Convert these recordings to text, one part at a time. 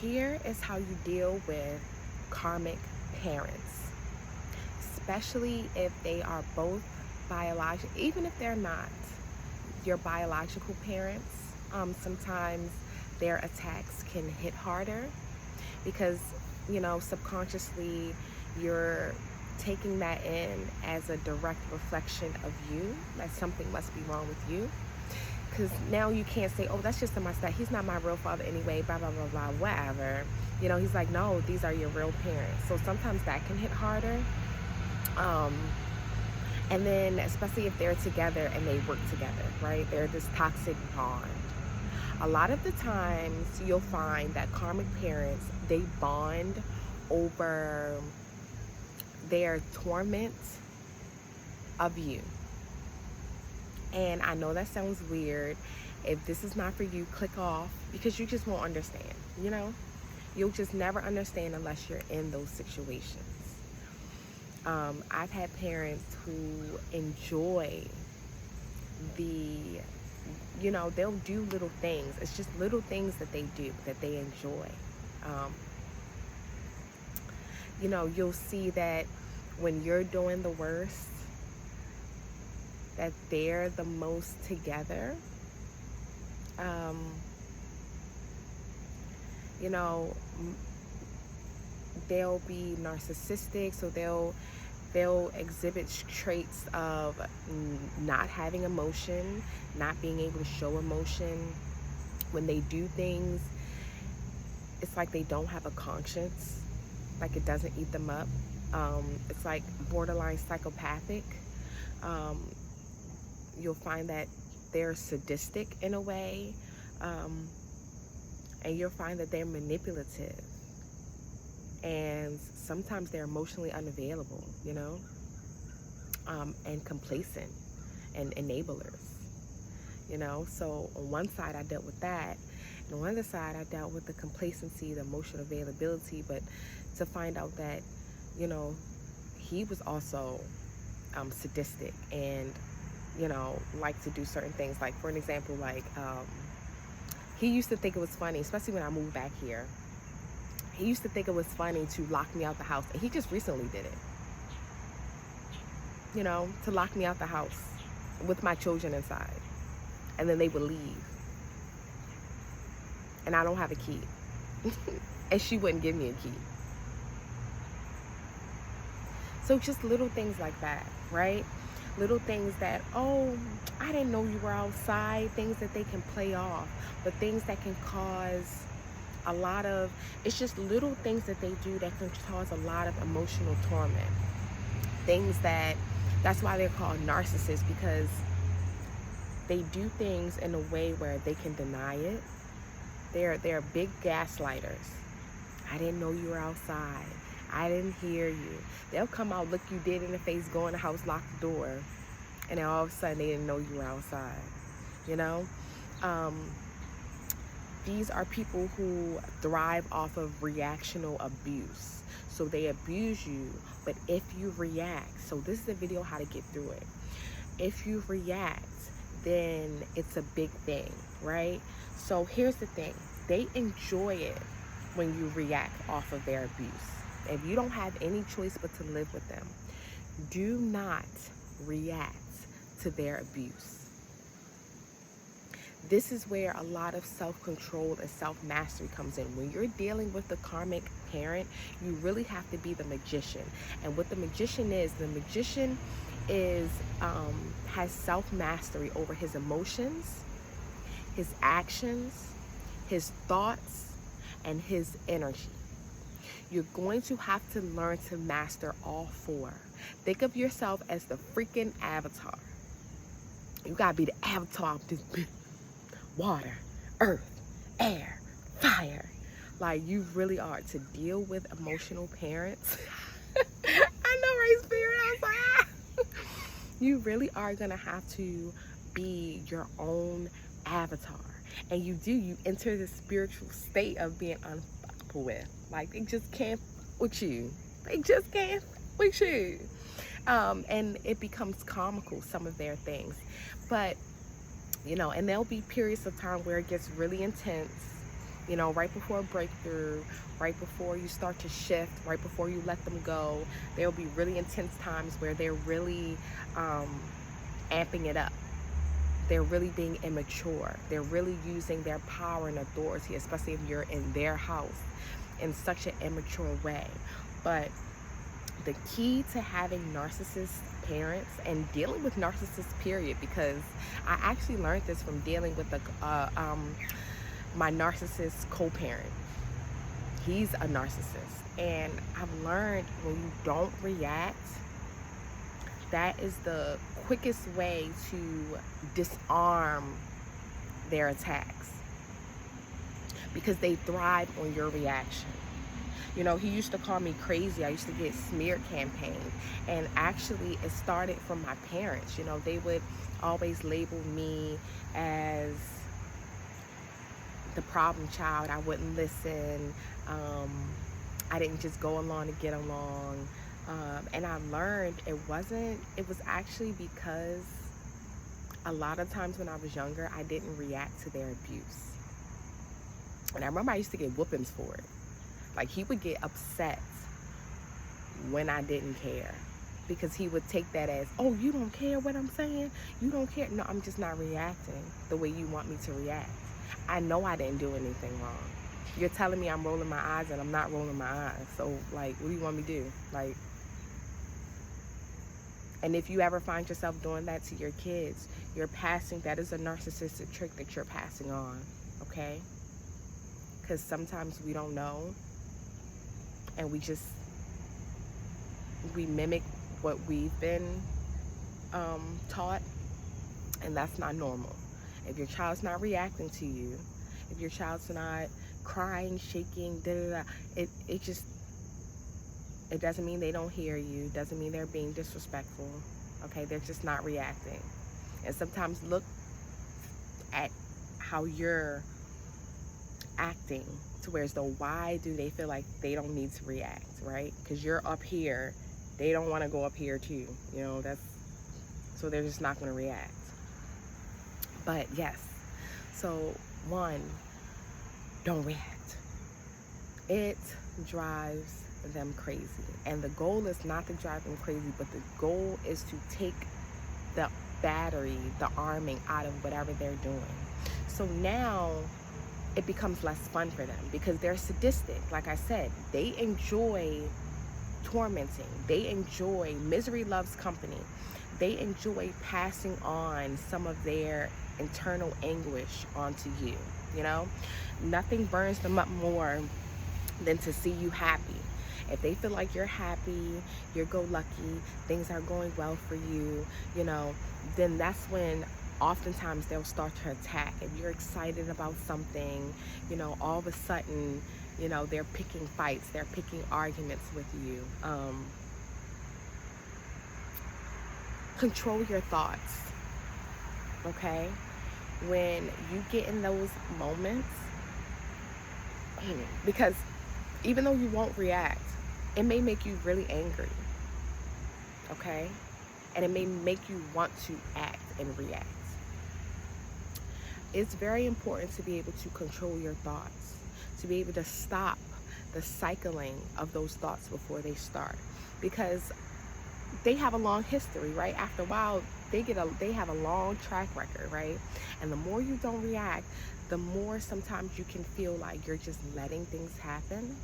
Here is how you deal with karmic parents, especially if they are both biological, even if they're not your biological parents. Sometimes their attacks can hit harder because, subconsciously you're taking that in as a direct reflection of you, that something must be wrong with you. Because now you can't say, oh, that's just a mustache. He's not my real father anyway, blah, blah, blah, blah, whatever. He's like, no, these are your real parents. So sometimes that can hit harder. And then especially if they're together and they work together, right? They're this toxic bond. A lot of the times you'll find that karmic parents, they bond over their torment of you. And I know that sounds weird. If this is not for you, click off, because you just won't understand, You'll just never understand unless you're in those situations. I've had parents who enjoy they'll do little things. It's just little things that they do that they enjoy. You'll see that when you're doing the worst, that they're the most together. They'll be narcissistic, so they'll exhibit traits of not having emotion, not being able to show emotion. When they do things, it's like they don't have a conscience, like it doesn't eat them up. It's like borderline psychopathic. You'll find that they're sadistic in a way, and you'll find that they're manipulative, and sometimes they're emotionally unavailable, and complacent and enablers, So on one side I dealt with that, and on the other side I dealt with the complacency, the emotional availability, but to find out that, he was also sadistic and, like to do certain things. Like, for an example, he used to think it was funny, especially when I moved back here. He used to think it was funny to lock me out the house, and he just recently did it. To lock me out the house with my children inside, and then they would leave, and I don't have a key, and she wouldn't give me a key. So just little things like that, right? Little things that, oh, I didn't know you were outside, things that they can play off, but things that can cause a lot of, it's just little things that they do that can cause a lot of emotional torment. Things that's why they're called narcissists, because they do things in a way where they can deny it. They're big gaslighters. I didn't know you were outside. I didn't hear you. They'll come out, look you dead in the face, go in the house, lock the door, and then all of a sudden they didn't know you were outside. These are people who thrive off of reactional abuse. So they abuse you, but if you react, so this is a video how to get through it. If you react, then it's a big thing, right? So here's the thing. They enjoy it when you react off of their abuse. If you don't have any choice but to live with them, do not react to their abuse. This is where a lot of self-control and self-mastery comes in. When you're dealing with the karmic parent, you really have to be the magician. And what the magician is has self-mastery over his emotions, his actions, his thoughts, and his energy. You're going to have to learn to master all four. Think of yourself as the freaking avatar. You gotta be the avatar of this bitch. Water, earth, air, fire. Like, you really are. To deal with emotional parents. I know, right, Spirit? I was like, ah. You really are gonna have to be your own avatar. And you enter the spiritual state of being unfuckable with. Like, they just can't with you. They just can't with you. And it becomes comical, some of their things. But, and there'll be periods of time where it gets really intense. You know, right before a breakthrough, right before you start to shift, right before you let them go, there will be really intense times where they're really amping it up. They're really being immature. They're really using their power and authority, especially if you're in their house, in such an immature way. But the key to having narcissist parents and dealing with narcissists, period, because I actually learned this from dealing with my narcissist co-parent. He's a narcissist, and I've learned when you don't react, that is the quickest way to disarm their attacks, because they thrive on your reaction. You know, he used to call me crazy. I used to get smear campaigned. And actually, it started from my parents. You know, they would always label me as the problem child. I wouldn't listen. I didn't just go along to get along. And I learned it was actually because a lot of times when I was younger, I didn't react to their abuse. And I remember I used to get whoopings for it. Like, he would get upset when I didn't care, because he would take that as, oh, you don't care what I'm saying? You don't care? No, I'm just not reacting the way you want me to react. I know I didn't do anything wrong. You're telling me I'm rolling my eyes and I'm not rolling my eyes. So, like, what do you want me to do? Like, and if you ever find yourself doing that to your kids, that is a narcissistic trick that you're passing on, okay? Because sometimes we don't know. And we mimic what we've been taught, and that's not normal. If your child's not reacting to you, if your child's not crying, shaking, it doesn't mean they don't hear you. It doesn't mean they're being disrespectful. Okay, they're just not reacting. And sometimes look at how you're acting, to where as though, why do they feel like they don't need to react, right? Because you're up here, they don't want to go up here too, you know. So they're just not going to react. But yes, so one, don't react. It drives them crazy, and the goal is not to drive them crazy, but the goal is to take the battery, the arming out of whatever they're doing. So now it becomes less fun for them, because they're sadistic. Like I said, they enjoy tormenting. They enjoy, misery loves company. They enjoy passing on some of their internal anguish onto you, you know? Nothing burns them up more than to see you happy. If they feel like you're happy, you're go-lucky, things are going well for you, you know, then that's when oftentimes they'll start to attack. If you're excited about something, you know, all of a sudden, you know, they're picking fights, they're picking arguments with you. Control your thoughts, okay? When you get in those moments, because even though you won't react, it may make you really angry, okay? And it may make you want to act and react. It's very important to be able to control your thoughts, to be able to stop the cycling of those thoughts before they start, because they have a long history, right? After a while, they have a long track record, right? And the more you don't react, the more sometimes you can feel like you're just letting things happen,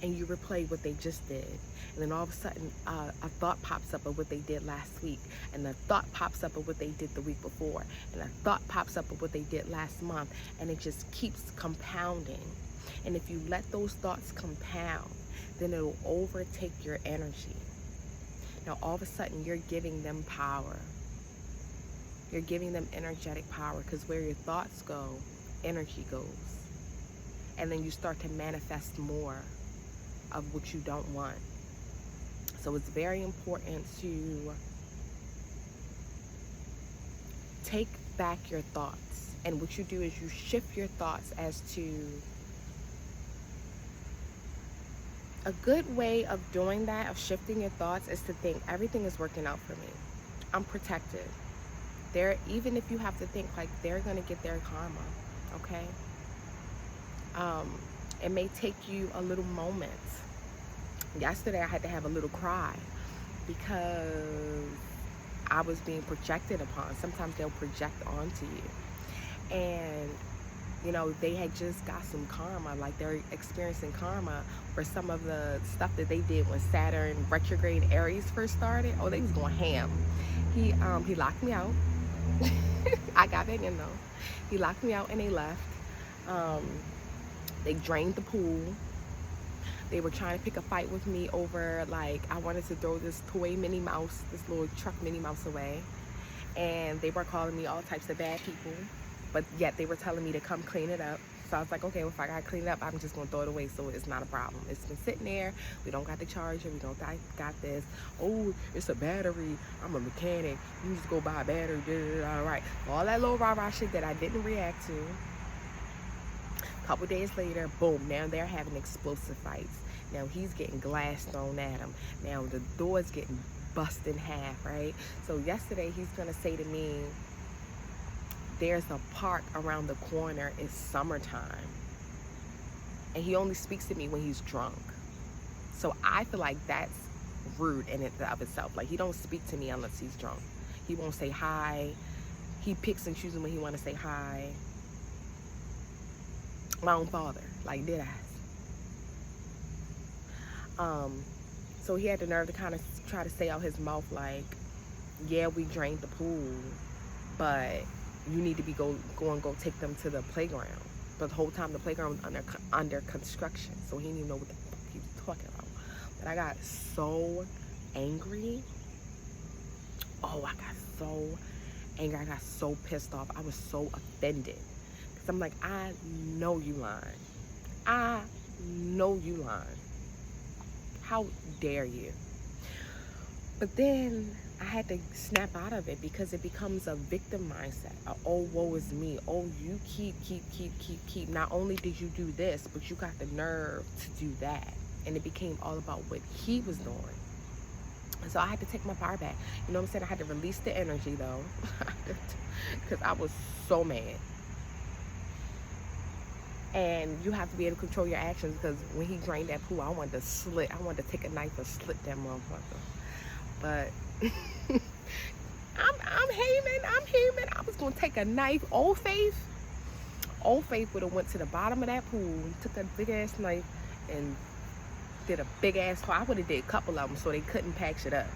and you replay what they just did. And then all of a sudden, a thought pops up of what they did last week, and a thought pops up of what they did the week before, and a thought pops up of what they did last month, and it just keeps compounding. And if you let those thoughts compound, then it'll overtake your energy. Now, all of a sudden, you're giving them power. You're giving them energetic power, because where your thoughts go, energy goes. And then you start to manifest more of what you don't want. So it's very important to take back your thoughts. And what you do is you shift your thoughts as to a good way of doing that, of shifting your thoughts, is to think everything is working out for me. I'm protected. Even if you have to think like they're going to get their karma, okay? It may take you a little moment. Yesterday I had to have a little cry because I was being projected upon. Sometimes they'll project onto you. And, you know, they had just got some karma. Like, they're experiencing karma for some of the stuff that they did when Saturn retrograde Aries first started. Oh, they was going ham. He locked me out. I got back in though. He locked me out and they left. They drained the pool. They were trying to pick a fight with me over, like, I wanted to throw this toy Minnie Mouse, this little truck Minnie Mouse away. And they were calling me all types of bad people, but yet they were telling me to come clean it up. So I was like, okay, well, if I gotta clean it up, I'm just gonna throw it away, so it's not a problem. It's been sitting there. We don't got the charger. We don't got this. Oh, it's a battery. I'm a mechanic. You just go buy a battery. All right. All that little rah-rah shit that I didn't react to. A couple days later, boom, now they're having explosive fights. Now he's getting glass thrown at him. Now the door's getting bust in half, right? So yesterday he's gonna say to me, there's a park around the corner, it's summertime. And he only speaks to me when he's drunk. So I feel like that's rude in and of itself. Like, he don't speak to me unless he's drunk. He won't say hi. He picks and chooses when he want to say hi. My own father, like, dead ass. So he had the nerve to kind of try to say out his mouth, like, yeah, we drained the pool, but you need to be go take them to the playground. But the whole time the playground was under construction, so he didn't even know what the fuck he was talking about. But I got so angry. Oh, I got so angry. I got so pissed off. I was so offended. Because I'm like, I know you lying. I know you lying. How dare you? But then I had to snap out of it, because it becomes a victim mindset. Oh, woe is me. Oh, you keep. Not only did you do this, but you got the nerve to do that. And it became all about what he was doing. And so I had to take my power back. You know what I'm saying? I had to release the energy, though. Because I was so mad. And you have to be able to control your actions, because when he drained that pool, I wanted to take a knife and slit that motherfucker. But I'm human. I was gonna take a knife. Old Faith would have went to the bottom of that pool, took a big ass knife, and did a big ass hole. I would have did a couple of them so they couldn't pack shit up.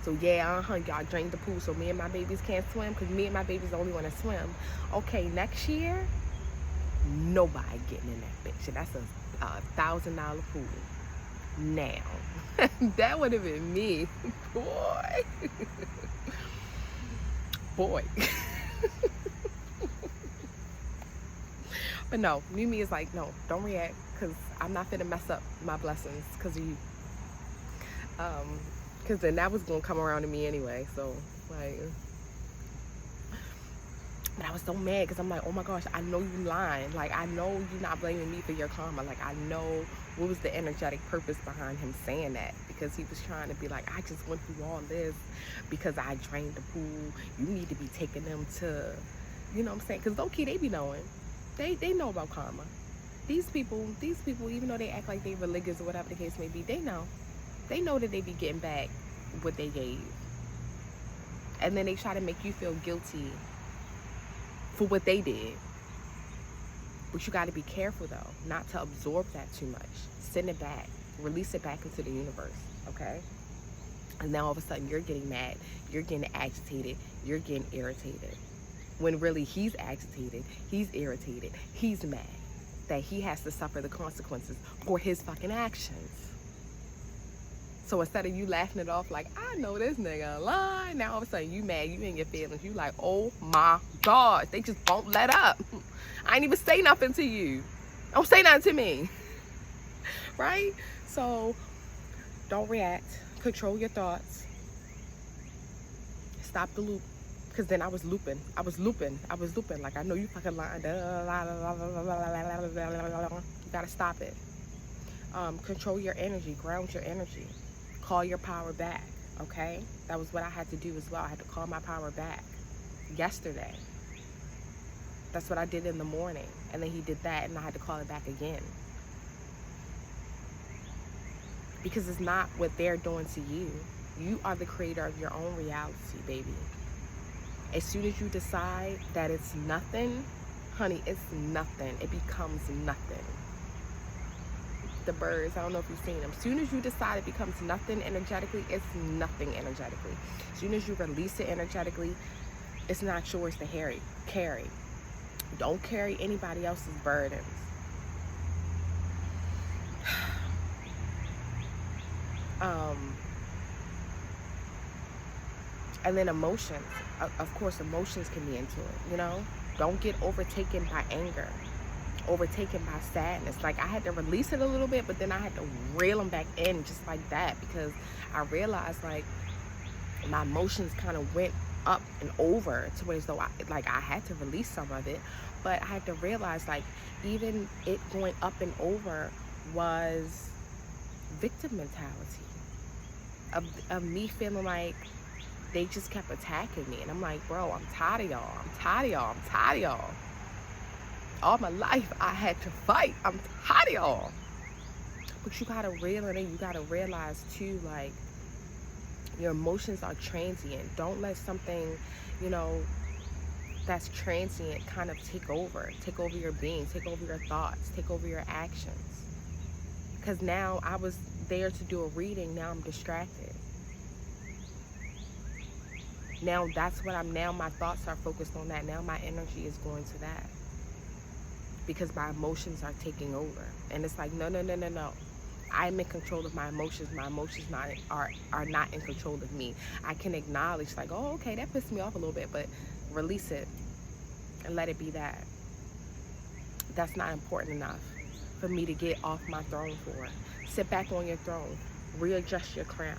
So yeah, y'all drained the pool so me and my babies can't swim, because me and my babies only want to swim. Okay, next year, nobody getting in that bitch. And that's a $1,000 pool. Now, that would have been me, boy. But no, Mimi is like, no, don't react, because I'm not finna mess up my blessings because of you. Because then that was gonna come around to me anyway. So, like, but I was so mad, because I'm like, oh my gosh, I know you lying. Like, I know you're not blaming me for your karma. Like, I know what was the energetic purpose behind him saying that, because he was trying to be like, I just went through all this because I drained the pool. You need to be taking them to, you know what I'm saying? Because low-key, they be knowing. They know about karma. These people, even though they act like they religious or whatever the case may be, they know that they be getting back what they gave. And then they try to make you feel guilty for what they did. But you got to be careful, though, not to absorb that too much. Send it back. Release it back into the universe, okay? And now all of a sudden you're getting mad. You're getting agitated. You're getting irritated. When really he's agitated, he's irritated, he's mad that he has to suffer the consequences for his fucking actions. So instead of you laughing it off like, I know this nigga lying, now all of a sudden you mad, you in your feelings, you like, oh my God, they just won't let up. I ain't even say nothing to you. Don't say nothing to me. Right? So don't react. Control your thoughts. Stop the loop. Because then I was looping. Like, I know you fucking lying. You gotta stop it. Control your energy. Ground your energy. Call your power back. Okay? That was what I had to do as well. I had to call my power back yesterday. That's what I did in the morning. And then he did that, and I had to call it back again. Because it's not what they're doing to you. You are the creator of your own reality, baby. As soon as you decide that it's nothing, honey, it's nothing. It becomes nothing. The birds, I don't know if you've seen them. As soon as you decide it becomes nothing energetically, it's nothing energetically. As soon as you release it energetically, it's not yours to carry. Don't carry anybody else's burdens. And then emotions. Of course, emotions can be into it, you know? Don't get overtaken by anger, overtaken by sadness. Like, I had to release it a little bit, but then I had to reel them back in just like that, because I realized, like, my emotions kind of went up and over to where as though I had to release some of it. But I had to realize, like, even it going up and over was victim mentality of me feeling like they just kept attacking me. And I'm like, bro, I'm tired of y'all. I'm tired of y'all. I'm tired of y'all. All my life I had to fight. I'm tired of y'all. But you gotta reel it in. You gotta realize too, like, your emotions are transient. Don't let something, you know, that's transient kind of take over your being, take over your thoughts, take over your actions. Because now I was there to do a reading, now I'm distracted. Now that's what now my thoughts are focused on that. Now my energy is going to that. Because my emotions are taking over. And it's like, no. I'm in control of my emotions. My emotions are not in control of me. I can acknowledge, like, oh, okay, that pissed me off a little bit, but release it and let it be that. That's not important enough for me to get off my throne for. Sit back on your throne. Readjust your crown.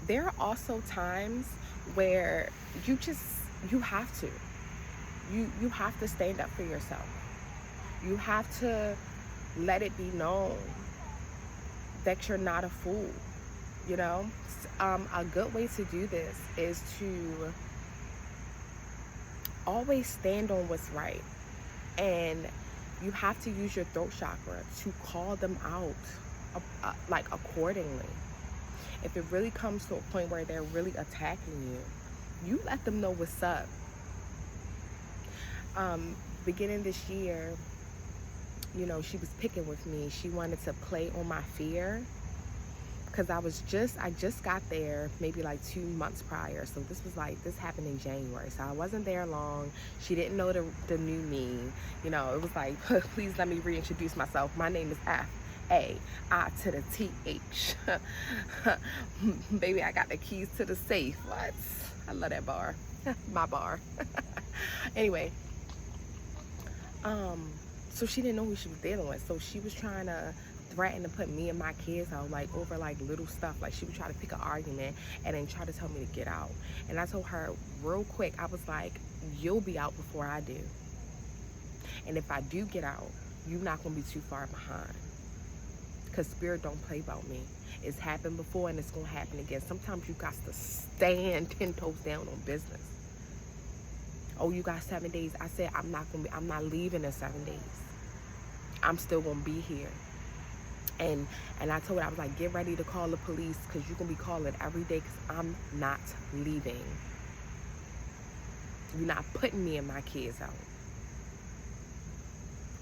There are also times where you have to. You have to stand up for yourself. You have to let it be known that you're not a fool, you know? A good way to do this is to always stand on what's right. And you have to use your throat chakra to call them out, like, accordingly. If it really comes to a point where they're really attacking you, you let them know what's up. Beginning this year, you know, she was picking with me. She wanted to play on my fear, because I just got there maybe like 2 months prior. So this happened in January. So I wasn't there long. She didn't know the new me. You know, it was like, please let me reintroduce myself. My name is F-A-I to the T-H. Baby, I got the keys to the safe. What? I love that bar. My bar. Anyway, so she didn't know who she was dealing with. So she was trying to threaten to put me and my kids out, like, over like little stuff. Like, she would try to pick an argument and then try to tell me to get out. And I told her real quick, I was like, you'll be out before I do. And if I do get out, you're not gonna be too far behind. Because spirit don't play about me. It's happened before and it's gonna happen again. Sometimes you got to stand 10 toes down on business. Oh, you got 7 days. I said, I'm not leaving in 7 days. I'm still gonna be here. And I told her, I was like, get ready to call the police, because you're gonna be calling every day, because I'm not leaving. You're not putting me and my kids out.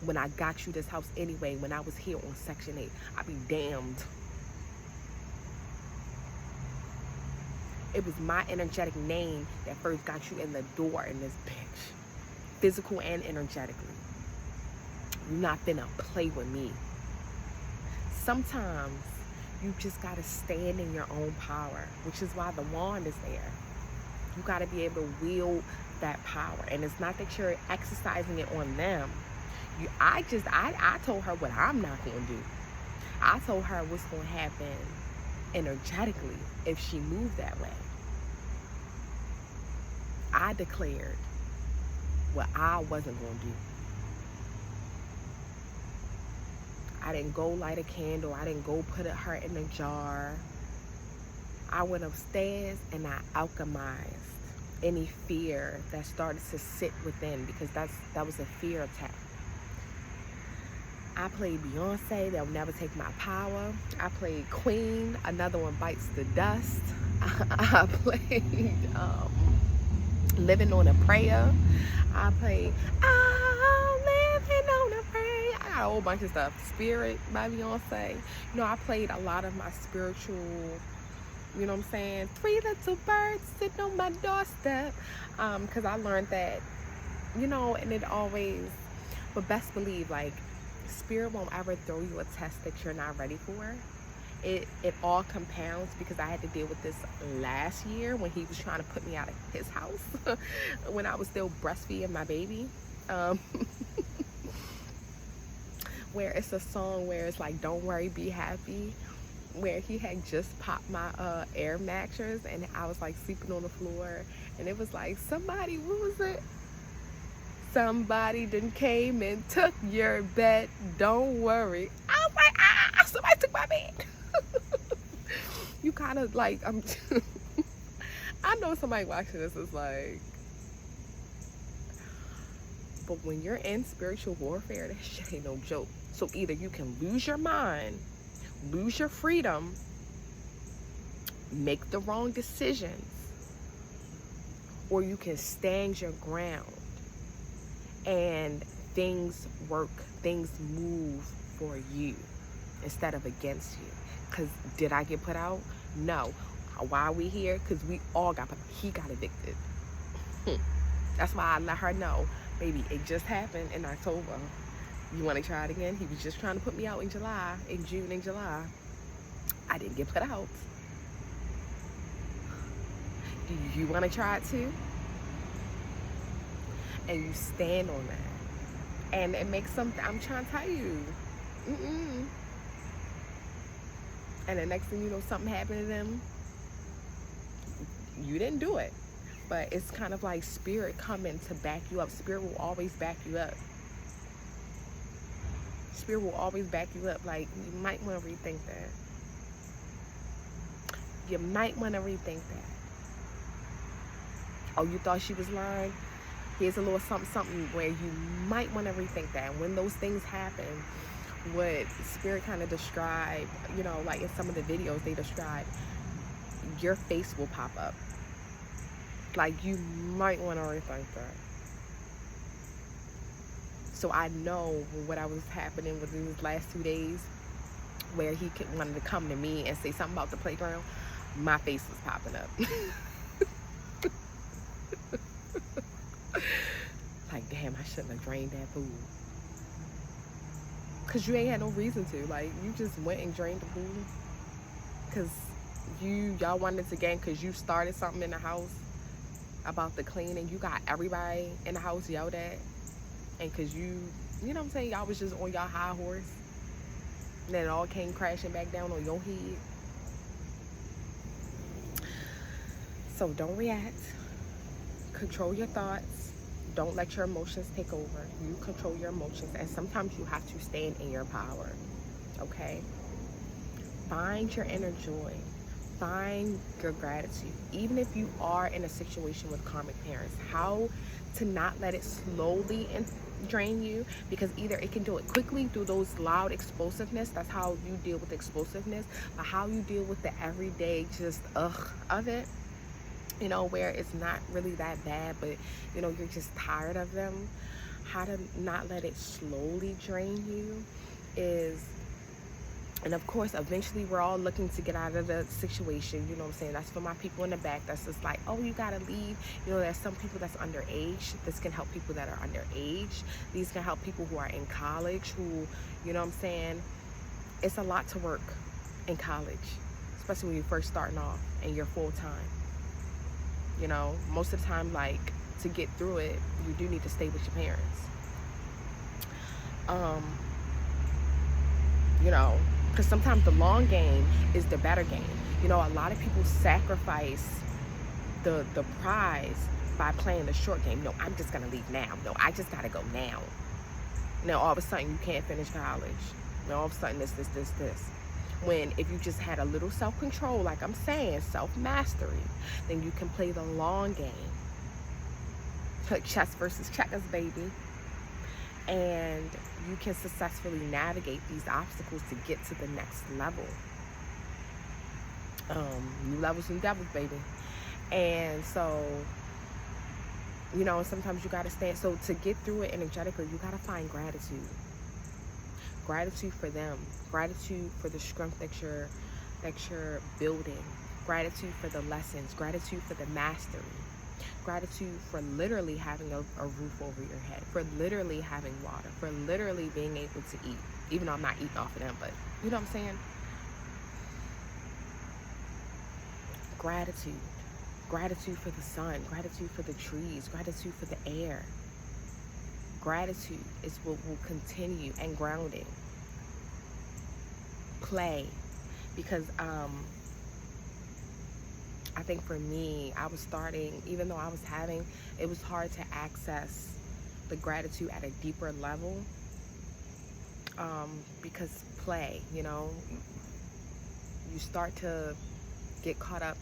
When I got you this house anyway, when I was here on Section 8, I'd be damned. It was my energetic name that first got you in the door in this bitch. Physical and energetically. You're not finna play with me. Sometimes you just gotta stand in your own power, which is why the wand is there. You gotta be able to wield that power. And it's not that you're exercising it on them. I told her what I'm not gonna do. I told her what's gonna happen energetically if she moved that way. I declared what I wasn't gonna do. I didn't go light a candle. I didn't go put her in a jar. I went upstairs and I alchemized any fear that started to sit within, because that was a fear attack. I played Beyonce, They'll Never Take My Power. I played Queen, Another One Bites the Dust. I played Living on a Prayer. I played I'm Living on a Prayer. I got a whole bunch of stuff. Spirit by Beyonce. You know, I played a lot of my spiritual, you know what I'm saying? 3 little birds sitting on my doorstep. Because I learned that, you know, and it always, but best believe, like, Spirit won't ever throw you a test that you're not ready for. It all compounds, because I had to deal with this last year when he was trying to put me out of his house when I was still breastfeeding my baby. Where it's a song where it's like, don't worry, be happy. Where he had just popped my air mattress and I was like sleeping on the floor, and it was like, somebody, what was it? Somebody done came and took your bed, don't worry. I was like, somebody took my bed. You kind of like, I know somebody watching this is like, but when you're in spiritual warfare, that shit ain't no joke. So either you can lose your mind, lose your freedom, make the wrong decisions, or you can stand your ground and things work, things move for you instead of against you. Because did I get put out? No. Why are we here? Because we all got put out. He got evicted. That's why I let her know, baby, it just happened in October. You want to try it again? He was just trying to put me out in July, in June and July. I didn't get put out. Do you want to try it too? And you stand on that. And it makes something, I'm trying to tell you. And the next thing you know, something happened to them. You didn't do it. But it's kind of like Spirit coming to back you up. Spirit will always back you up. Spirit will always back you up. Like, you might want to rethink that. You might want to rethink that. Oh, you thought she was lying? Here's a little something where you might want to rethink that. And when those things happen, what Spirit kind of described, you know, like in some of the videos they describe, your face will pop up. Like, you might want to rethink that. So I know what I was happening with these last 2 days, where he wanted to come to me and say something about the playground, my face was popping up. Like, damn, I shouldn't have drained that pool. Because you ain't had no reason to. Like, you just went and drained the pool. Because y'all wanted to game, because you started something in the house about the cleaning. You got everybody in the house yelled at. And because you know what I'm saying, y'all was just on y'all high horse. And then it all came crashing back down on your head. So don't react. Control your thoughts. Don't let your emotions take over. You control your emotions. And sometimes you have to stand in your power. Okay? Find your inner joy. Find your gratitude. Even if you are in a situation with karmic parents, how to not let it slowly drain you, because either it can do it quickly through those loud explosiveness, that's how you deal with explosiveness, but how you deal with the everyday just of it, you know, where it's not really that bad, but you know, you're just tired of them. How to not let it slowly drain you is, and of course, eventually we're all looking to get out of the situation, you know what I'm saying? That's for my people in the back that's just like, oh, you gotta leave. You know, there's some people that's underage. This can help people that are underage. These can help people who are in college, who, you know what I'm saying? It's a lot to work in college, especially when you're first starting off and you're full-time. You know, most of the time, like, to get through it, you do need to stay with your parents. You know, because sometimes the long game is the better game. You know, a lot of people sacrifice the prize by playing the short game. No, I'm just gonna leave now. No, I just gotta go now. Now all of a sudden you can't finish college. Now all of a sudden this. When if you just had a little self-control, like I'm saying, self-mastery, then you can play the long game. Like chess versus checkers, baby. And you can successfully navigate these obstacles to get to the next level. New levels, new devils, baby. And so, you know, sometimes you gotta stand. So to get through it energetically, you gotta find gratitude. Gratitude for them. Gratitude for the strength that you're building. Gratitude for the lessons. Gratitude for the mastery. Gratitude for literally having a roof over your head, for literally having water, for literally being able to eat. Even though I'm not eating off of them, but you know what I'm saying? Gratitude. Gratitude for the sun. Gratitude for the trees. Gratitude for the air. Gratitude is what will continue, and grounding. Play. Because I think for me, I was starting, even though I was having, it was hard to access the gratitude at a deeper level, because play, you know, you start to get caught up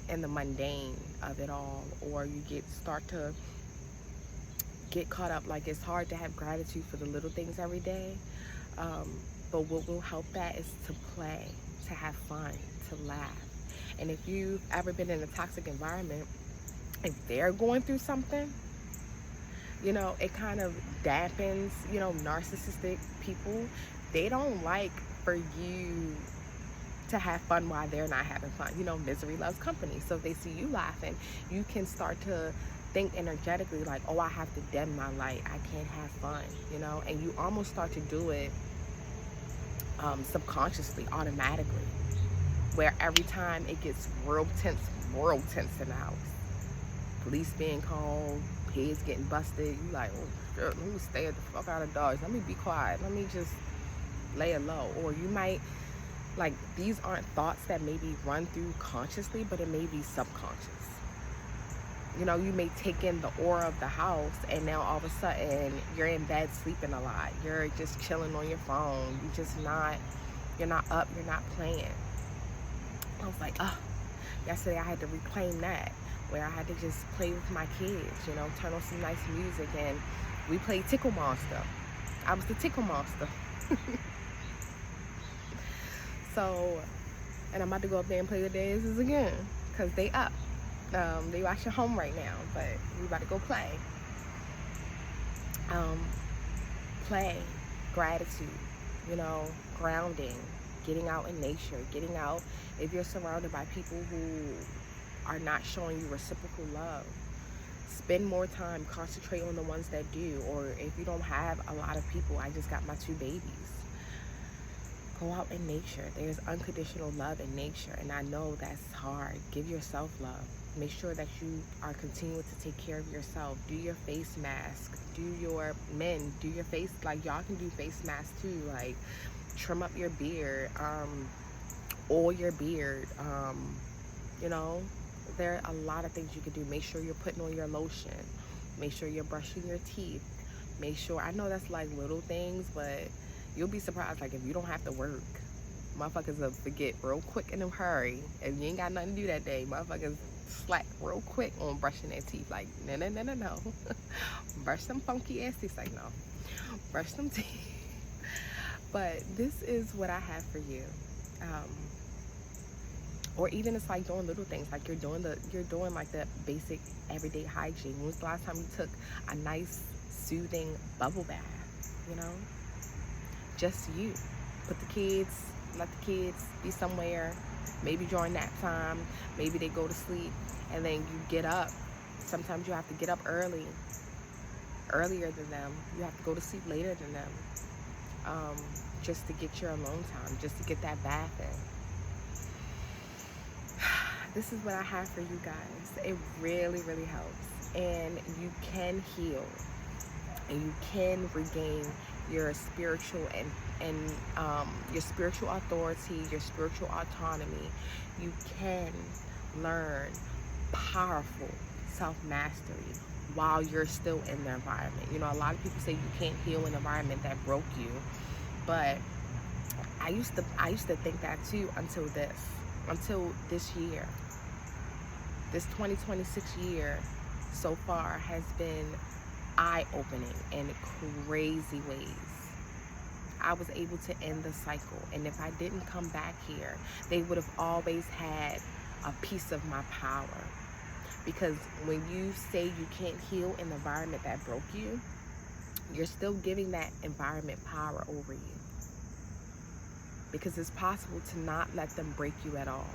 in the mundane of it all, or you start to get caught up, like it's hard to have gratitude for the little things every day, but what will help that is to play, to have fun, to laugh. And if you've ever been in a toxic environment, if they're going through something, you know, it kind of dampens, you know, narcissistic people. They don't like for you to have fun while they're not having fun. You know, misery loves company. So if they see you laughing, you can start to think energetically like, oh, I have to dim my light. I can't have fun, you know, and you almost start to do it subconsciously, automatically. Where every time it gets real tense in the house, police being called, kids getting busted, you like, oh shit, let me stay the fuck out of dogs, let me be quiet, let me just lay it low. Or you might, like, these aren't thoughts that maybe run through consciously, but it may be subconscious. You know, you may take in the aura of the house, and now all of a sudden you're in bed sleeping a lot, you're just chilling on your phone, you're not up, you're not playing. I was like, oh, yesterday I had to reclaim that, where I had to just play with my kids, you know, turn on some nice music, and we played Tickle Monster. I was the Tickle Monster. So, and I'm about to go up there and play the dances again, because they up. They watching home right now, but we about to go play. Play, gratitude, you know, grounding, getting out in nature, getting out. If you're surrounded by people who are not showing you reciprocal love, spend more time, concentrate on the ones that do. Or if you don't have a lot of people, I just got my 2 babies. Go out in nature. There's unconditional love in nature, and I know that's hard. Give yourself love. Make sure that you are continuing to take care of yourself. Do your face mask. Do your face, like y'all can do face masks too. Like trim up your beard, oil your beard. You know, there are a lot of things you can do. Make sure you're putting on your lotion. Make sure you're brushing your teeth. Make sure, I know that's like little things, but you'll be surprised, like if you don't have to work, motherfuckers will forget real quick in a hurry. If you ain't got nothing to do that day, motherfuckers slack real quick on brushing their teeth. Like, no. Brush some funky ass teeth. Like, no. Brush some teeth. But this is what I have for you. Or even it's like doing little things, like you're doing like the basic everyday hygiene. When was the last time you took a nice soothing bubble bath? You know, just you. Let the kids be somewhere, maybe during nap time, maybe they go to sleep, and then you get up. Sometimes you have to get up earlier than them. You have to go to sleep later than them, just to get your alone time, just to get that bath in. This is what I have for you guys. It really, really helps. And you can heal, and you can regain your spiritual and your spiritual authority, your spiritual autonomy. You can learn powerful self-mastery while you're still in the environment. You know, a lot of people say you can't heal an environment that broke you, but I used to think that too until this year. This 2026 year so far has been eye-opening in crazy ways. I was able to end the cycle, and if I didn't come back here, they would have always had a piece of my power. Because when you say you can't heal an environment that broke you, you're still giving that environment power over you. Because it's possible to not let them break you at all.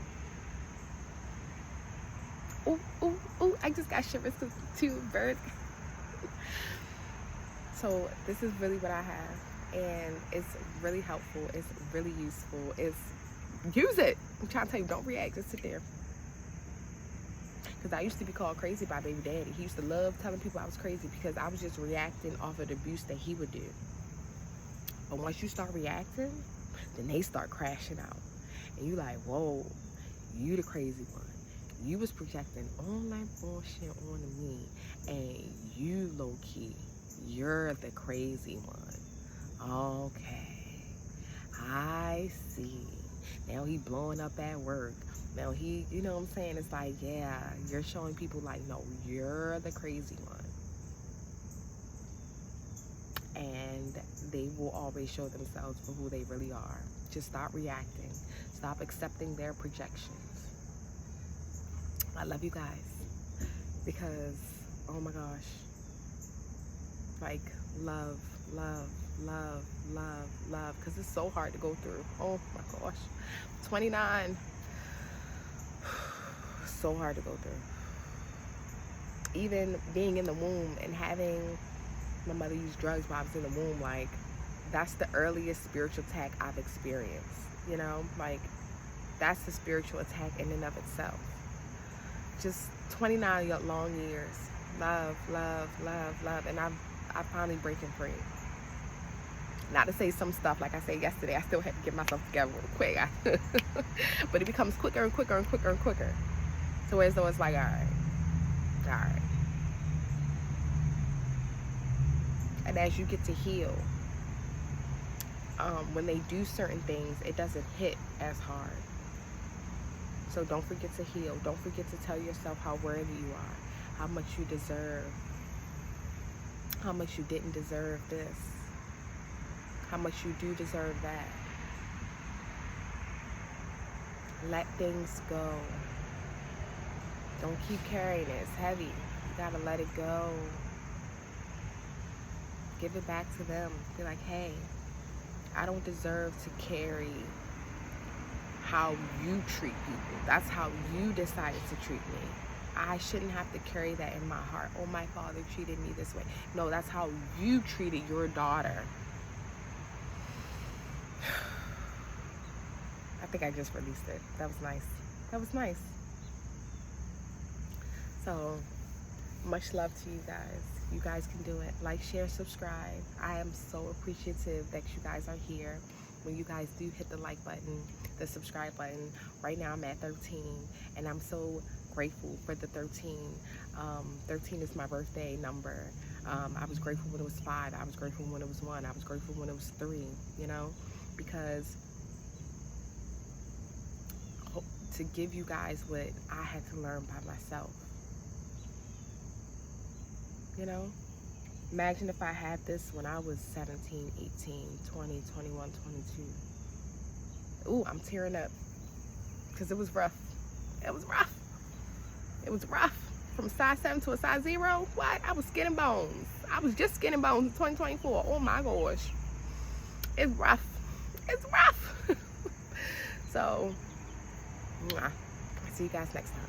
Ooh, ooh, ooh, I just got shivers because 2 birds. So this is really what I have. And it's really helpful. It's really useful. Use it. I'm trying to tell you, don't react. Just sit there. Because I used to be called crazy by baby daddy. He used to love telling people I was crazy because I was just reacting off of the abuse that he would do. But once you start reacting, then they start crashing out. And you like, whoa, you the crazy one. You was projecting all that bullshit onto me. And you low-key, you're the crazy one. Okay, I see. Now he blowing up at work. Now he, you know what I'm saying? It's like, yeah, you're showing people like, no, you're the crazy one. And they will always show themselves for who they really are. Just stop reacting. Stop accepting their projections. I love you guys. Because, oh my gosh. Like, love, love, love, love, love. Because it's so hard to go through. Oh my gosh. 29. So hard to go through. Even being in the womb and having my mother use drugs while I was in the womb, like, that's the earliest spiritual attack I've experienced. You know, like, that's the spiritual attack in and of itself. Just 29 long years. Love, love, love, love. And I'm finally breaking free. Not to say some stuff, like I said yesterday, I still had to get myself together real quick. But it becomes quicker and quicker and quicker and quicker. So as though it's like, all right. And as you get to heal, when they do certain things, it doesn't hit as hard. So don't forget to heal. Don't forget to tell yourself how worthy you are, how much you deserve, how much you didn't deserve this, how much you do deserve that. Let things go. Don't keep carrying it. It's heavy. You gotta let it go. Give it back to them. Be like, hey, I don't deserve to carry how you treat people. That's how you decided to treat me. I shouldn't have to carry that in my heart. Oh, my father treated me this way. No, that's how you treated your daughter. I think I just released it. That was nice. That was nice. So, much love to you guys. You guys can do it. Like, share, subscribe. I am so appreciative that you guys are here. When you guys do hit the like button, the subscribe button. Right now I'm at 13, and I'm so grateful for the 13. 13 is my birthday number. I was grateful when it was 5. I was grateful when it was 1. I was grateful when it was 3, you know, because to give you guys what I had to learn by myself. You know, imagine if I had this when I was 17, 18, 20, 21, 22. Ooh, I'm tearing up because it was rough. It was rough. It was rough. From size 7 to a size 0. What? I was skin and bones. I was just skin and bones in 2024. Oh my gosh. It's rough. It's rough. So, I'll see you guys next time.